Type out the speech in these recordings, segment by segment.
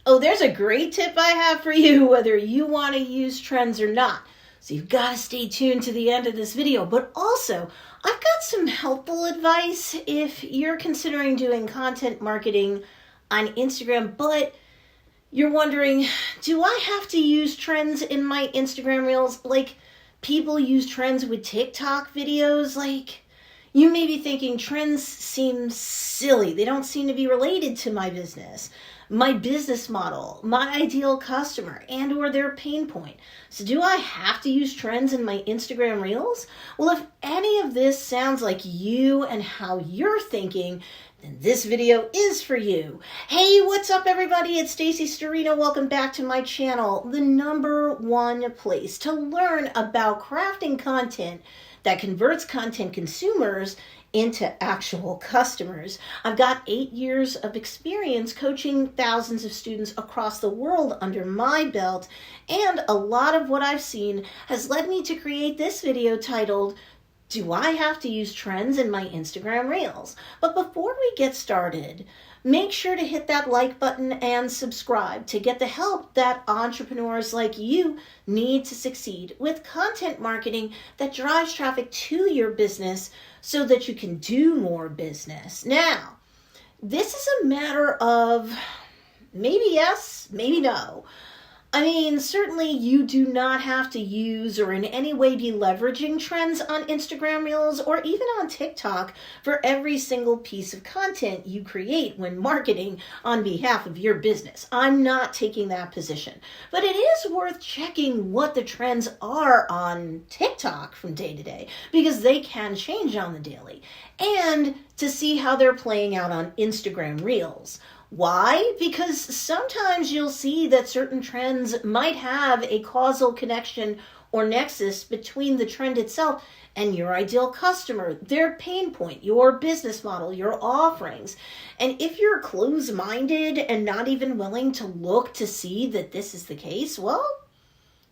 Oh, there's a great tip I have for you, whether you want to use trends or not. So you've got to stay tuned to the end of this video. But also, I've got some helpful advice if you're considering doing content marketing on Instagram, but you're wondering, do I have to use trends in my Instagram Reels like people use trends with TikTok videos? Like, you may be thinking trends seem silly. They don't seem to be related to my business model, my ideal customer, and or their pain point. So do I have to use trends in my Instagram Reels? Well, if any of this sounds like you and how you're thinking, then this video is for you. Hey, what's up everybody? It's Stacey Storino. Welcome back to my channel, the #1 place to learn about crafting content that converts content consumers into actual customers. I've got 8 years of experience coaching thousands of students across the world under my belt, and a lot of what I've seen has led me to create this video titled, Do I Have to Use Trends in My Instagram Reels? But before we get started, make sure to hit that like button and subscribe to get the help that entrepreneurs like you need to succeed with content marketing that drives traffic to your business so that you can do more business. Now, this is a matter of maybe yes, maybe no. I mean, certainly you do not have to use or in any way be leveraging trends on Instagram Reels or even on TikTok for every single piece of content you create when marketing on behalf of your business. I'm not taking that position, but it is worth checking what the trends are on TikTok from day to day because they can change on the daily, and to see how they're playing out on Instagram Reels. Why? Because sometimes you'll see that certain trends might have a causal connection or nexus between the trend itself and your ideal customer, their pain point, your business model, your offerings. And if you're closed-minded and not even willing to look to see that this is the case, well,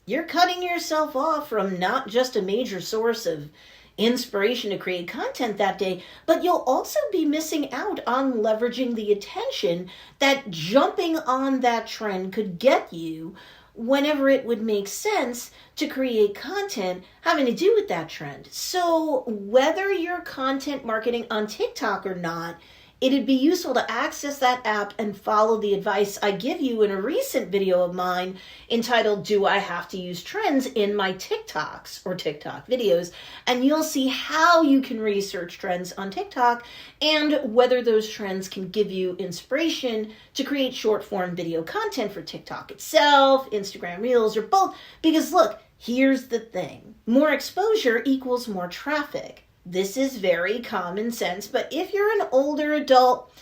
you're cutting yourself off from not just a major source of inspiration to create content that day, but you'll also be missing out on leveraging the attention that jumping on that trend could get you whenever it would make sense to create content having to do with that trend. So whether you're content marketing on TikTok or not, it'd be useful to access that app and follow the advice I give you in a recent video of mine entitled, Do I Have to Use Trends in My TikToks or TikTok videos? And you'll see how you can research trends on TikTok and whether those trends can give you inspiration to create short form video content for TikTok itself, Instagram Reels, or both. Because look, here's the thing. More exposure equals more traffic. This is very common sense, but if you're an older adult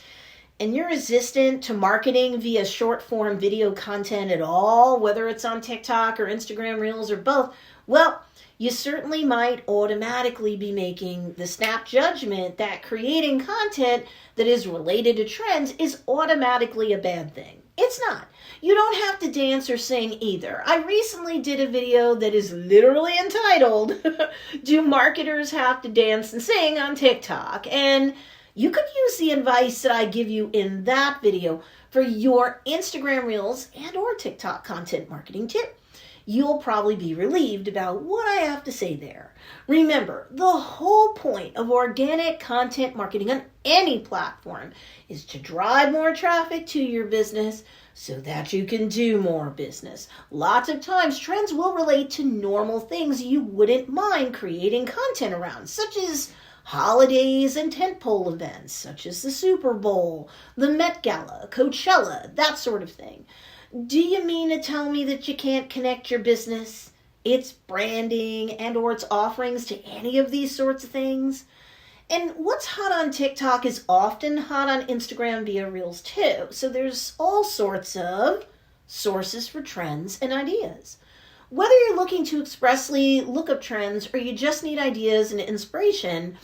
and you're resistant to marketing via short form video content at all, whether it's on TikTok or Instagram Reels or both, well, you certainly might automatically be making the snap judgment that creating content that is related to trends is automatically a bad thing. It's not. You don't have to dance or sing either. I recently did a video that is literally entitled, Do Marketers Have to Dance and Sing on TikTok? And you could use the advice that I give you in that video for your Instagram Reels and or TikTok content marketing tip. You'll probably be relieved about what I have to say there. Remember, the whole point of organic content marketing on any platform is to drive more traffic to your business so that you can do more business. Lots of times, trends will relate to normal things you wouldn't mind creating content around, such as holidays and tentpole events, such as the Super Bowl, the Met Gala, Coachella, that sort of thing. Do you mean to tell me that you can't connect your business, its branding, and or its offerings to any of these sorts of things? And what's hot on TikTok is often hot on Instagram via Reels too. So there's all sorts of sources for trends and ideas. Whether you're looking to expressly look up trends or you just need ideas and inspiration,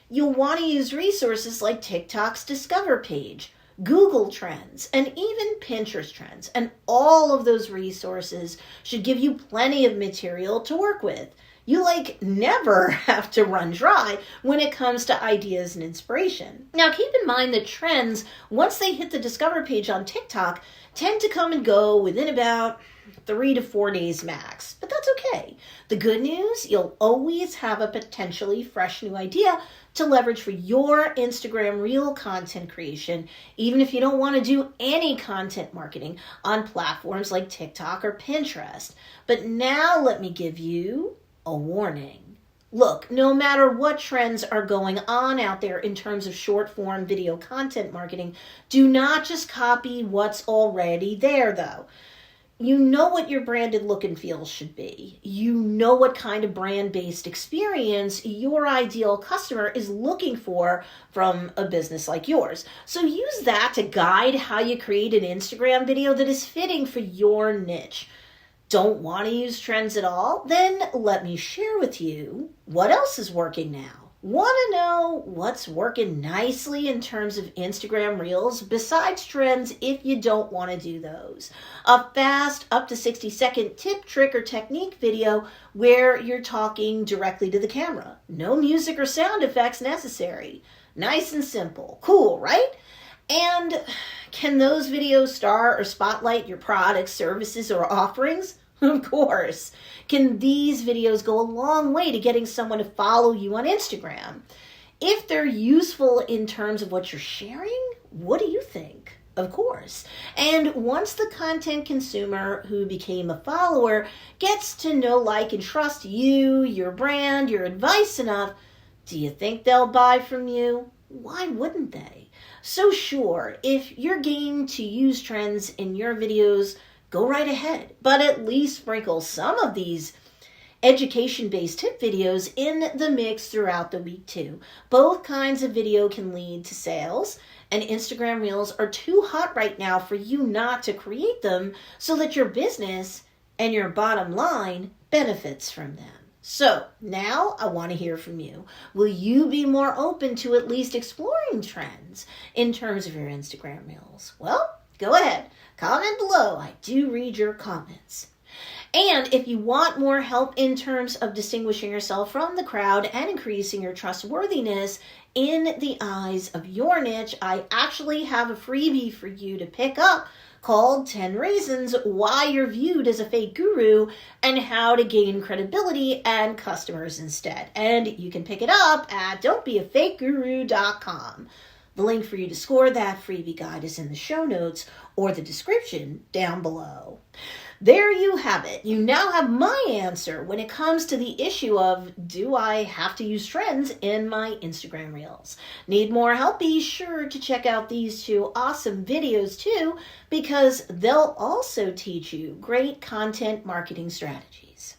you'll want to use resources like TikTok's Discover page, Google Trends, and even Pinterest Trends. And all of those resources should give you plenty of material to work with. You never have to run dry when it comes to ideas and inspiration. Now keep in mind that trends, once they hit the Discover page on TikTok, tend to come and go within about 3 to 4 days max. But that's okay. The good news, you'll always have a potentially fresh new idea to leverage for your Instagram Reel content creation, even if you don't want to do any content marketing on platforms like TikTok or Pinterest. But now let me give you a warning. Look, no matter what trends are going on out there in terms of short form video content marketing, do not just copy what's already there though. You know what your branded look and feel should be. You know what kind of brand-based experience your ideal customer is looking for from a business like yours. So use that to guide how you create an Instagram video that is fitting for your niche. Don't want to use trends at all? Then let me share with you what else is working now. Want to know what's working nicely in terms of Instagram Reels besides trends if you don't want to do those? A fast, up to 60-second tip, trick, or technique video where you're talking directly to the camera. No music or sound effects necessary. Nice and simple. Cool, right? And can those videos star or spotlight your products, services, or offerings? Of course. Can these videos go a long way to getting someone to follow you on Instagram? If they're useful in terms of what you're sharing, what do you think? Of course. And once the content consumer who became a follower gets to know, like, and trust you, your brand, your advice enough, do you think they'll buy from you? Why wouldn't they? So sure, if you're game to use trends in your videos, go right ahead, but at least sprinkle some of these education-based tip videos in the mix throughout the week too. Both kinds of video can lead to sales, and Instagram Reels are too hot right now for you not to create them so that your business and your bottom line benefits from them. So now I want to hear from you. Will you be more open to at least exploring trends in terms of your Instagram Reels? Well, go ahead. Comment below. I do read your comments. And if you want more help in terms of distinguishing yourself from the crowd and increasing your trustworthiness in the eyes of your niche, I actually have a freebie for you to pick up called 10 Reasons Why You're Viewed as a Fake Guru and How to Gain Credibility and Customers Instead. And you can pick it up at don'tbeafakeguru.com. The link for you to score that freebie guide is in the show notes or the description down below. There you have it. You now have my answer when it comes to the issue of, do I have to use trends in my Instagram Reels? Need more help? Be sure to check out these 2 awesome videos too, because they'll also teach you great content marketing strategies.